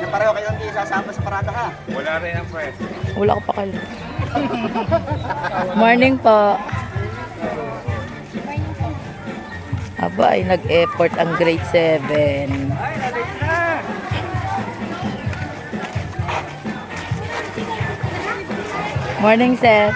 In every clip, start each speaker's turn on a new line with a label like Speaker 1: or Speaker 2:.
Speaker 1: na pareho kayo hindi sasama sa parada ha.
Speaker 2: Wala rin ang press.
Speaker 3: Wala ko pa kala. Morning po. Aba ay nag-effort ang grade 7. Morning, sir.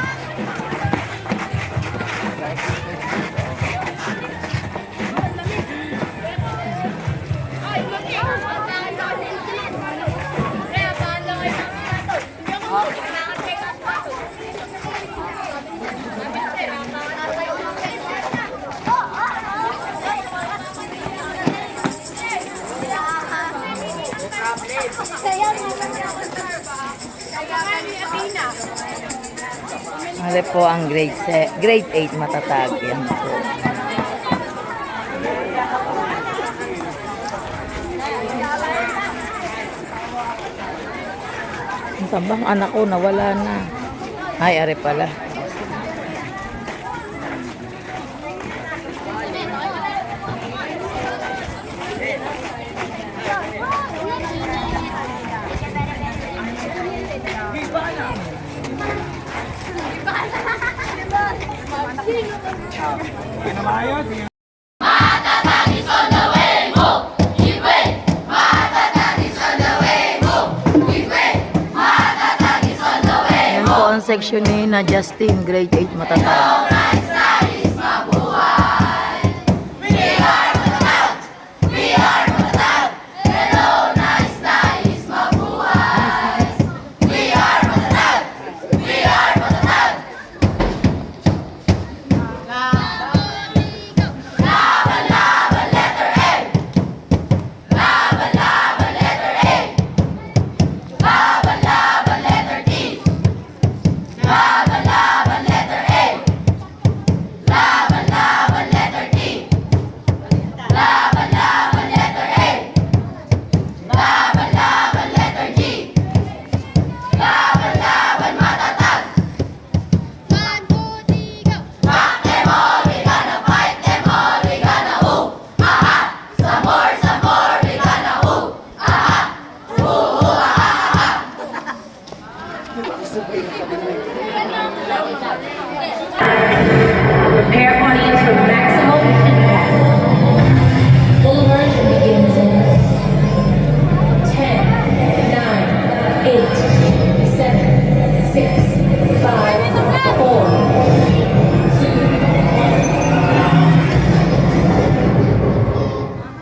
Speaker 3: Ano po ang grade 8 matatag. Yan po. Saan bang anak ko? Nawala na. Ay, are pala. Yan po ang section ni na Justin, grade 8 matatag.
Speaker 4: Prepare audience for maximum impact. Full immersion begins in 10, 9, 8, 7, 6, 5, 4,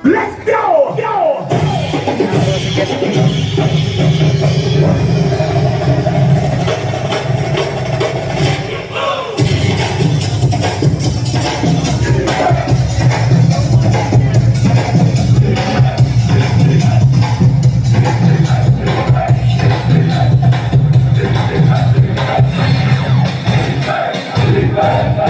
Speaker 4: 2.
Speaker 1: Let's go! Go!
Speaker 3: Si Berna.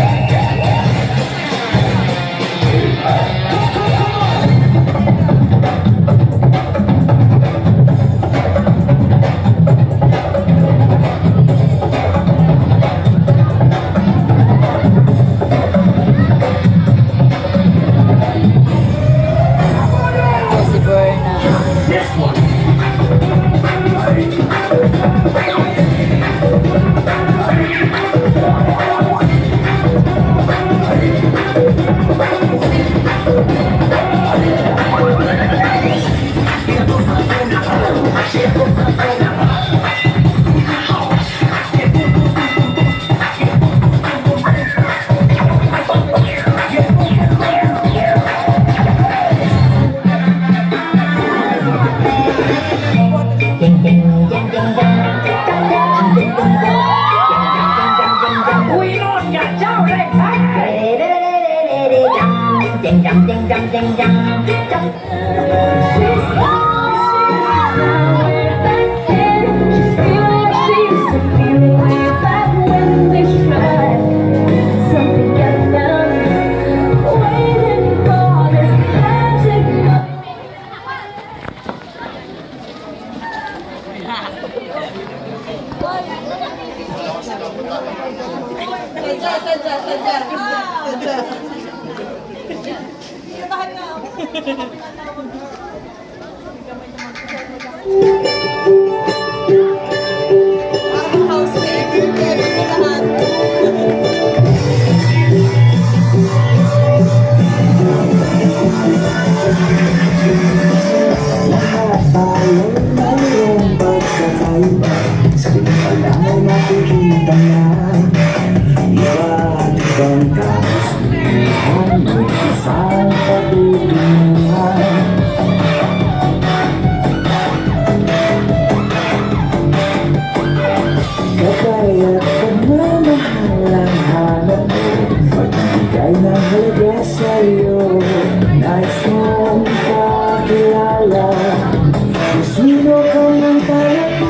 Speaker 5: Sadya.
Speaker 2: kilala. Sino ka man talaga?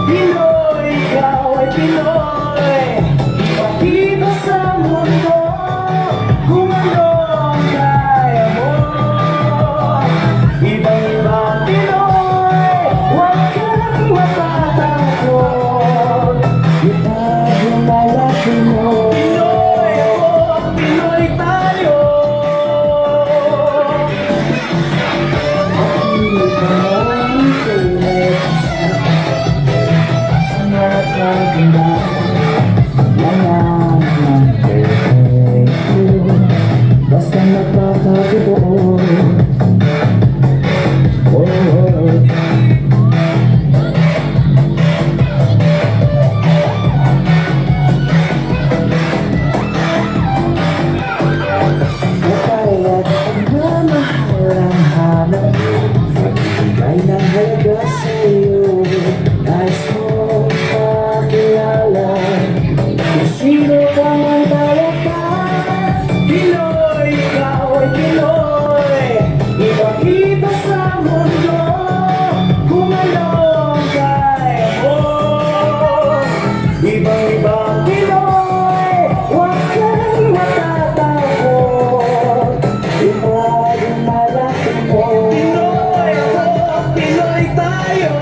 Speaker 2: Pinoy, ikaw ay Pinoy. Ipakita sa mundo kung ano ang kaya mo. Ibang-ibang Pinoy, huwag kang matatakot. Ipag ang lalaki mo. Pinoy ako, Pinoy tayo. Hindi ka lang sulit sa mga kaganda. Wala nang perfecto, basta magpapagbuo. Oh, oh, oh. Kapaya't pagmamahal ang hanap, magbigay ng halaga sa'yo. Nais mo pakilala kung sino ka man talaga. Pinoy, ikaw ay Pinoy. Ipakita sa mundo kung ano ang kaya mo. Ibang-ibang Pinoy, huwag kang matatakot. Ipag ang lalaki mo. Pinoy ako, Pinoy tayo.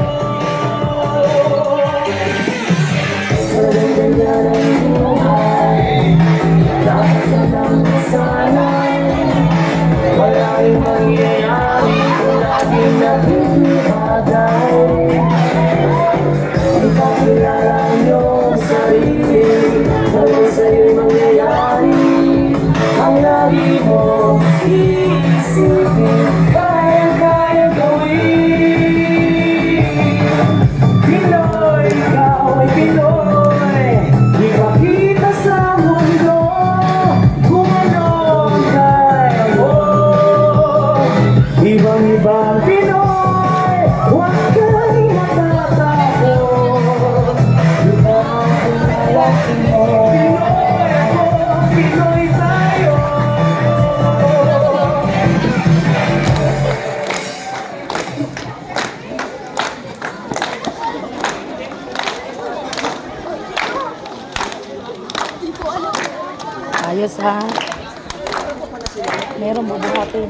Speaker 2: Walang ganyan ang buhay, lahat na lang masanay. Walang mangyayari kung laging nagtitibagay. Ipakilala niyo ang sarili, walang sa'yo'y mangyayari. Ang lagi mo iisipin, kaya gawin. Pinoy, ikaw ay Pinoy. Ipakita sa mundo kung ano ang kaya mo. Ibang-ibang Pinoy, huwag kang matatakot. Ipag ang lalaki mo. Pinoy ako, Pinoy tayo.
Speaker 3: Ayos ha. Meron bubuhatin.